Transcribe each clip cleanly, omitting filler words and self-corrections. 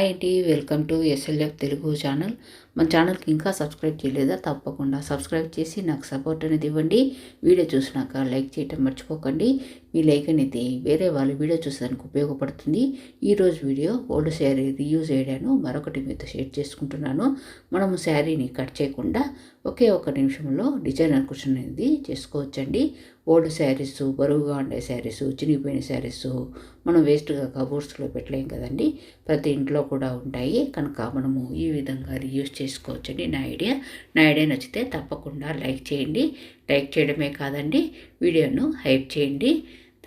Hi అండి, welcome to SLF Telugu channel. మన ఛానల్కి ఇంకా సబ్స్క్రైబ్ చేయలేదా? తప్పకుండా సబ్స్క్రైబ్ చేసి నాకు సపోర్ట్ అనేది ఇవ్వండి. వీడియో చూసినాక లైక్ చేయటం మర్చిపోకండి. మీ లైక్ అనేది వేరే వాళ్ళు వీడియో చూసేదానికి ఉపయోగపడుతుంది. ఈరోజు వీడియో ఓల్డ్ శారీ రీయూజ్ చేయడాను మరొకటి మీతో షేర్ చేసుకుంటున్నాను. మనము శారీని కట్ చేయకుండా ఒకే ఒక నిమిషంలో డిజైనర్ కుషన్ అనేది చేసుకోవచ్చండి. ఓల్డ్ శారీస్, బరువుగా ఉండే శారీస్, చినిగిపోయిన శారీస్ మనం వేస్ట్గా కబోర్డ్స్లో పెట్టలేం కదండి. ప్రతి ఇంట్లో కూడా ఉంటాయి కనుక మనము ఈ విధంగా రీయూజ్ చేసుకోవచ్చండి. నా ఐడియా నచ్చితే తప్పకుండా లైక్ చేయండి. లైక్ చేయడమే కాదండి, వీడియోను హైప్ చేయండి.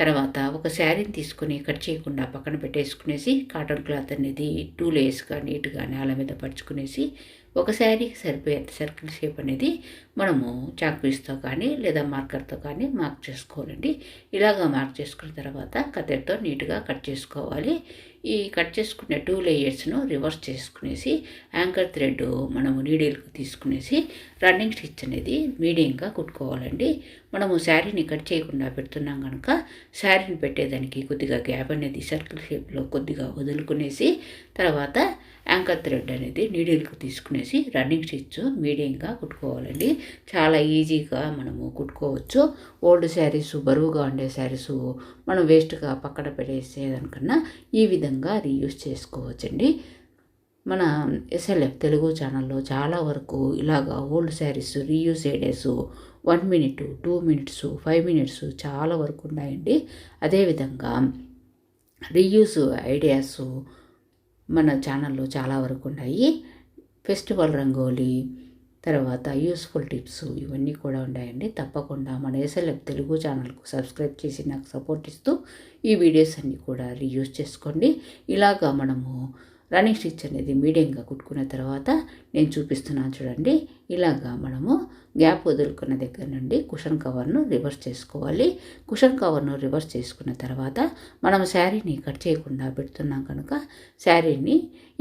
తర్వాత ఒక శారీని తీసుకొని కట్ చేయకుండా పక్కన పెట్టేసుకునేసి కాటన్ క్లాత్ అనేది 2 లేయర్స్గా నీట్గా నేల మీద పరుచుకునేసి ఒక శారీకి సరిపోయేంత సర్కిల్ షేప్ అనేది మనము చాక్ పీస్తో కానీ లేదా మార్కర్తో కానీ మార్క్ చేసుకోవాలండి. ఇలాగా మార్క్ చేసుకున్న తర్వాత కత్తెరతో నీట్గా కట్ చేసుకోవాలి. ఈ కట్ చేసుకునే 2 లేయర్స్ను రివర్స్ చేసుకునేసి యాంకర్ థ్రెడ్ మనము నీడిల్కి తీసుకునేసి రన్నింగ్ స్టిచ్ అనేది మీడియంగా కుట్టుకోవాలండి. మనము శారీని కట్ చేయకుండా పెడుతున్నాం కనుక శారీని పెట్టేదానికి కొద్దిగా గ్యాప్ అనేది సర్కిల్ షేప్లో కొద్దిగా వదులుకునేసి తర్వాత యాంకర్ థ్రెడ్ అనేది నీడిల్కి తీసుకునేసి రన్నింగ్ స్టిచ్ మీడియంగా కుట్టుకోవాలండి. చాలా ఈజీగా మనము కుట్టుకోవచ్చు. ఓల్డ్ శారీస్, బరువుగా ఉండే శారీస్ మనం వేస్ట్గా పక్కన పెట్టేసేదానికన్నా ఈ విధంగా రీయూజ్ చేసుకోవచ్చండి. మన ఎస్ఎల్ఎఫ్ తెలుగు ఛానల్లో చాలా వరకు ఇలాగా old saris reuse ideas 1 minute, 2 minutes, 5 minutes చాలా వరకు ఉన్నాయండి. అదేవిధంగా రీయూజ్ ఐడియాస్ మన ఛానల్లో చాలా వరకు ఉన్నాయి. ఫెస్టివల్ రంగోలీ, తర్వాత యూస్ఫుల్ టిప్స్ ఇవన్నీ కూడా ఉన్నాయండి. తప్పకుండా మన ఎస్ఎల్ఎఫ్ తెలుగు ఛానల్కు సబ్స్క్రైబ్ చేసి నాకు సపోర్ట్ ఇస్తూ ఈ వీడియోస్ అన్నీ కూడా రీయూజ్ చేసుకోండి. ఇలాగా మనము రన్నింగ్ స్టిచ్ అనేది మీడియంగా కుట్టుకున్న తర్వాత నేను చూపిస్తున్నాను చూడండి. ఇలాగా మనము గ్యాప్ వదులుకున్న దగ్గర నుండి కుషన్ కవర్ను రివర్స్ చేసుకోవాలి. కుషన్ కవర్ను రివర్స్ చేసుకున్న తర్వాత మనం శారీని కట్ చేయకుండా పెడుతున్నాం కనుక శారీని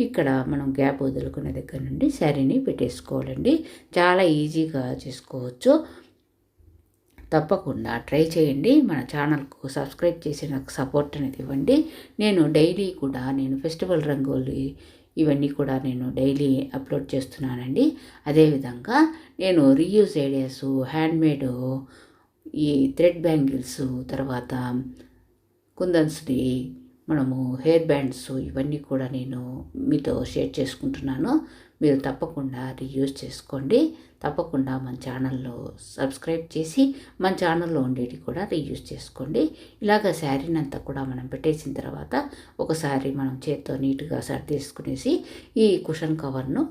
ఇక్కడ మనం గ్యాప్ వదులుకున్న దగ్గర నుండి శారీని పెట్టేసుకోవాలండి. చాలా ఈజీగా చేసుకోవచ్చు. తప్పకుండా ట్రై చేయండి. మన ఛానల్కు సబ్స్క్రైబ్ చేసి నాకు సపోర్ట్ అనేది ఇవ్వండి. నేను డైలీ కూడా ఫెస్టివల్ రంగోలీ ఇవన్నీ కూడా నేను డైలీ అప్లోడ్ చేస్తున్నానండి. అదేవిధంగా నేను రీయూజ్ ఐడియాస్, హ్యాండ్మేడ్ ఈ థ్రెడ్ బ్యాంగిల్స్, తర్వాత కుందన్స్ది మనము హెయిర్ బ్యాండ్స్ ఇవన్నీ కూడా నేను మీతో షేర్ చేసుకుంటున్నాను. మీరు తప్పకుండా రీయూజ్ చేసుకోండి. తప్పకుండా మన ఛానల్లో సబ్స్క్రైబ్ చేసి మన ఛానల్లో ఉండేవి కూడా రీయూజ్ చేసుకోండి. ఇలాగ శారీని అంతా కూడా మనం పెట్టేసిన తర్వాత ఒకసారి మనం చేత్తో నీట్గా సర్దేసుకునేసి ఈ కుషన్ కవర్ను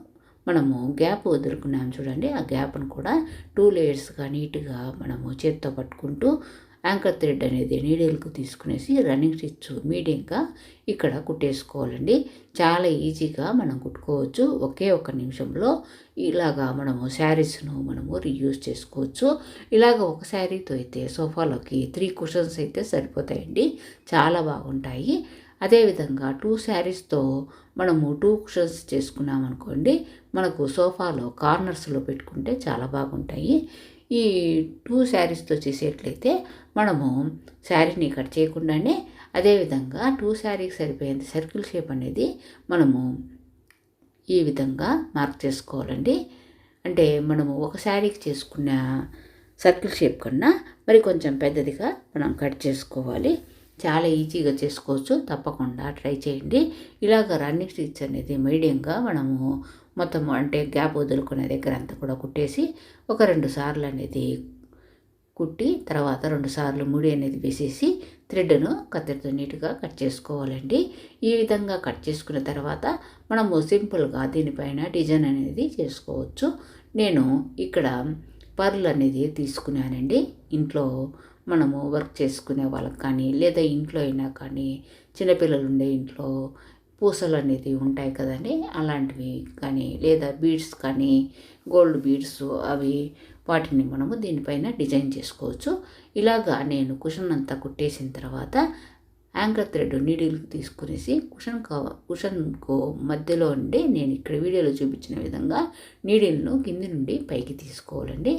మనము గ్యాప్ వదులుకున్నాము చూడండి. ఆ గ్యాప్ను కూడా 2 లేయర్స్గా నీట్గా మనము చేత్తో పట్టుకుంటూ యాంకర్ థ్రెడ్ అనేది నీడిల్కు తీసుకునేసి రన్నింగ్ స్టిచ్ మీడియంగా ఇక్కడ కుట్టేసుకోవాలండి. చాలా ఈజీగా మనం కుట్టుకోవచ్చు. ఒకే ఒక నిమిషంలో ఇలాగా మనము శారీస్ను మనము రీయూజ్ చేసుకోవచ్చు. ఇలాగ ఒక శారీతో అయితే సోఫాలోకి 3 కుషన్స్ అయితే సరిపోతాయండి. చాలా బాగుంటాయి. అదేవిధంగా 2 శారీస్తో మనము 2 కుషన్స్ చేసుకున్నాం అనుకోండి, మనకు సోఫాలో కార్నర్స్లో పెట్టుకుంటే చాలా బాగుంటాయి. ఈ 2 శారీస్తో చేసేట్లయితే మనము శారీని కట్ చేయకుండానే అదేవిధంగా 2 శారీకి సరిపోయేంత సర్కిల్ షేప్ అనేది మనము ఈ విధంగా మార్క్ చేసుకోవాలండి. అంటే మనము ఒక శారీకి చేసుకున్న సర్కిల్ షేప్ కన్నా మరి కొంచెం పెద్దదిగా మనం కట్ చేసుకోవాలి. చాలా ఈజీగా చేసుకోవచ్చు. తప్పకుండా ట్రై చేయండి. ఇలాగ రన్నింగ్ స్టిచ్ అనేది మీడియంగా మనము మొత్తం అంటే గ్యాప్ వదులుకునే దగ్గర అంతా కూడా కుట్టేసి ఒక 2 సార్లు అనేది కుట్టి తర్వాత 2 సార్లు ముడి అనేది వేసేసి థ్రెడ్ను కత్తెరతో నీట్గా కట్ చేసుకోవాలండి. ఈ విధంగా కట్ చేసుకున్న తర్వాత మనము సింపుల్గా దీనిపైన డిజైన్ అనేది చేసుకోవచ్చు. నేను ఇక్కడ పర్ల్ అనేది తీసుకున్నానండి. ఇంట్లో మనము వర్క్ చేసుకునే వాళ్ళకి కానీ లేదా ఇంట్లో అయినా కానీ చిన్నపిల్లలు ఉండే ఇంట్లో పూసలు అనేది ఉంటాయి కదండి, అలాంటివి కానీ లేదా బీడ్స్ కానీ గోల్డ్ బీడ్స్ అవి వాటిని మనము దీనిపైన డిజైన్ చేసుకోవచ్చు. ఇలాగా నేను కుషన్ అంతా కుట్టేసిన తర్వాత యాంకర్ థ్రెడ్ నీడిల్కి తీసుకునేసి కుషన్కు మధ్యలో ఉండి నేను ఇక్కడ వీడియోలో చూపించిన విధంగా నీడిల్ను కింది నుండి పైకి తీసుకోవాలండి.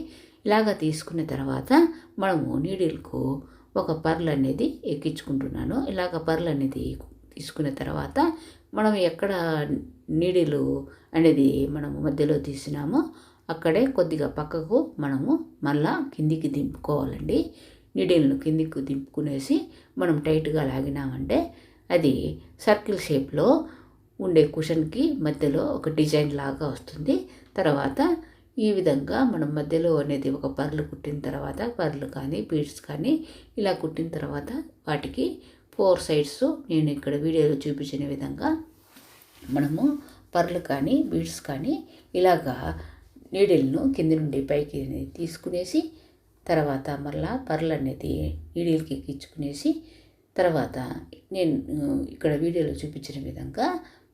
ఇలాగా తీసుకున్న తర్వాత మనము నీడిల్కు ఒక పర్ల్ అనేది ఎక్కించుకుంటున్నాను. ఇలాగ పర్ల్ అనేది తీసుకున్న తర్వాత మనం ఎక్కడ నీడిలు అనేది మనము మధ్యలో తీసినామో అక్కడే కొద్దిగా పక్కకు మనము మళ్ళా కిందికి దింపుకోవాలండి. నీడిల్ను కిందికి దింపుకునేసి మనం టైట్గా లాగినామంటే అది సర్కిల్ షేప్లో ఉండే కుషన్కి మధ్యలో ఒక డిజైన్ లాగా వస్తుంది. తర్వాత ఈ విధంగా మనం మధ్యలో అనేది ఒక పర్లు కుట్టిన తర్వాత పర్లు కానీ బీడ్స్ కానీ ఇలా కుట్టిన తర్వాత వాటికి 4 సైడ్స్ నేను ఇక్కడ వీడియోలో చూపించిన విధంగా మనము పర్లు కానీ బీడ్స్ కానీ ఇలాగా నీడిల్ను కింది నుండి పైకి తీసుకునేసి తర్వాత మళ్ళా పర్లు అనేది నీడిల్కి ఎక్కించుకునేసి తర్వాత నేను ఇక్కడ వీడియోలో చూపించిన విధంగా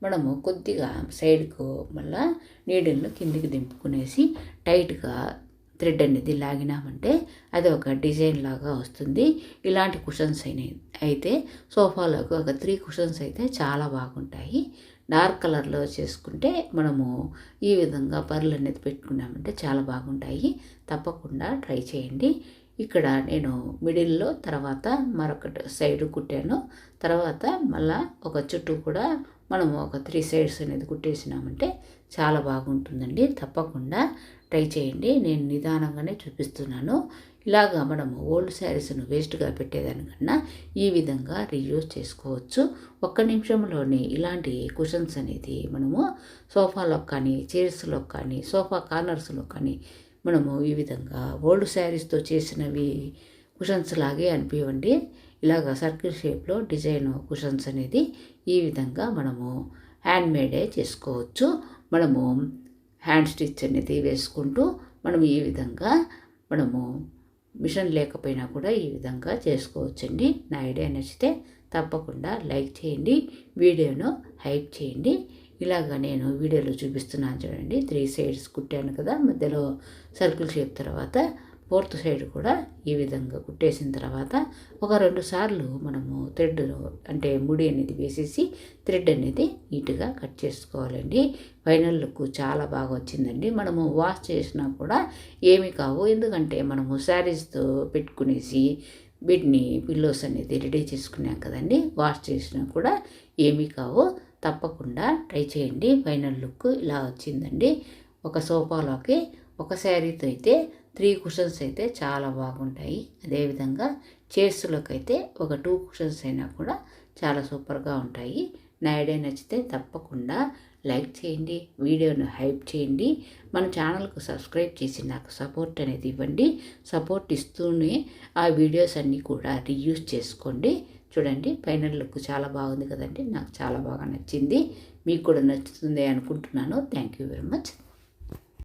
మనము కొద్దిగా సైడ్కు మళ్ళా నీడిల్ను కిందికి దింపుకునేసి టైట్గా థ్రెడ్ అనేది లాగినామంటే అది ఒక డిజైన్ లాగా వస్తుంది. ఇలాంటి కుషన్స్ అయితే సోఫాలకు ఒక 3 కుషన్స్ అయితే చాలా బాగుంటాయి. డార్క్ కలర్లో చేసుకుంటే మనము ఈ విధంగా పర్లు అనేది పెట్టుకున్నామంటే చాలా బాగుంటాయి. తప్పకుండా ట్రై చేయండి. ఇక్కడ నేను మిడిల్లో తర్వాత మరొక సైడు కుట్టాను. తర్వాత మళ్ళా ఒక చుట్టూ కూడా మనము ఒక 3 సైడ్స్ అనేది కుట్టేసినామంటే చాలా బాగుంటుందండి. తప్పకుండా ట్రై చేయండి. నేను నిదానంగానే చూపిస్తున్నాను. ఇలాగా మనము ఓల్డ్ శారీస్ను వేస్ట్గా పెట్టేదానికన్నా ఈ విధంగా రీయూజ్ చేసుకోవచ్చు. 1 నిమిషంలోనే ఇలాంటి కుషన్స్ అనేది మనము సోఫాలో కానీ చైర్స్లో కానీ సోఫా కార్నర్స్లో కానీ మనము ఈ విధంగా ఓల్డ్ శారీస్తో చేసినవి కుషన్స్ లాగే అనిపివ్వండి. ఇలాగ సర్కిల్ షేప్లో డిజైన్ కుషన్స్ అనేది ఈ విధంగా మనము హ్యాండ్మేడే చేసుకోవచ్చు. మనము హ్యాండ్ స్టిచ్ అనేది వేసుకుంటూ మనం ఈ విధంగా మనము మిషన్ లేకపోయినా కూడా ఈ విధంగా చేసుకోవచ్చండి. నా ఐడియా నచ్చితే తప్పకుండా లైక్ చేయండి, వీడియోను హైప్ చేయండి. ఇలాగ నేను వీడియోలో చూపిస్తున్నాను చూడండి. 3 సైడ్స్ కుట్టాను కదా, మధ్యలో సర్కిల్ షేప్ తర్వాత 4th సైడ్ కూడా ఈ విధంగా కుట్టేసిన తర్వాత ఒక 2 సార్లు మనము థ్రెడ్ అంటే ముడి అనేది వేసేసి థ్రెడ్ అనేది నీట్గా కట్ చేసుకోవాలండి. ఫైనల్ లుక్ చాలా బాగా వచ్చిందండి. మనము వాష్ చేసినా కూడా ఏమీ కావు, ఎందుకంటే మనము శారీస్తో పెట్టుకునేసి బెడ్ని పిల్లోస్ అనేది రెడీ చేసుకున్నాం కదండి. వాష్ చేసినా కూడా ఏమీ కావు. తప్పకుండా ట్రై చేయండి. ఫైనల్ లుక్ ఇలా వచ్చిందండి. ఒక సోఫాలోకి ఒక శారీతో అయితే 3 కుషన్స్ అయితే చాలా బాగుంటాయి. అదేవిధంగా చైర్స్లోకి అయితే ఒక 2 కుషన్స్ అయినా కూడా చాలా సూపర్గా ఉంటాయి. నా ఐడియా నచ్చితే తప్పకుండా లైక్ చేయండి, వీడియోను హైప్ చేయండి, మన ఛానల్కు సబ్స్క్రైబ్ చేసి నాకు సపోర్ట్ అనేది ఇవ్వండి. సపోర్ట్ ఇస్తూనే ఆ వీడియోస్ అన్నీ కూడా రీయూజ్ చేసుకోండి. చూడండి, ఫైనల్ లుక్ చాలా బాగుంది కదండి. నాకు చాలా బాగా నచ్చింది. మీకు కూడా నచ్చుతుంది అనుకుంటున్నాను. Thank you very much.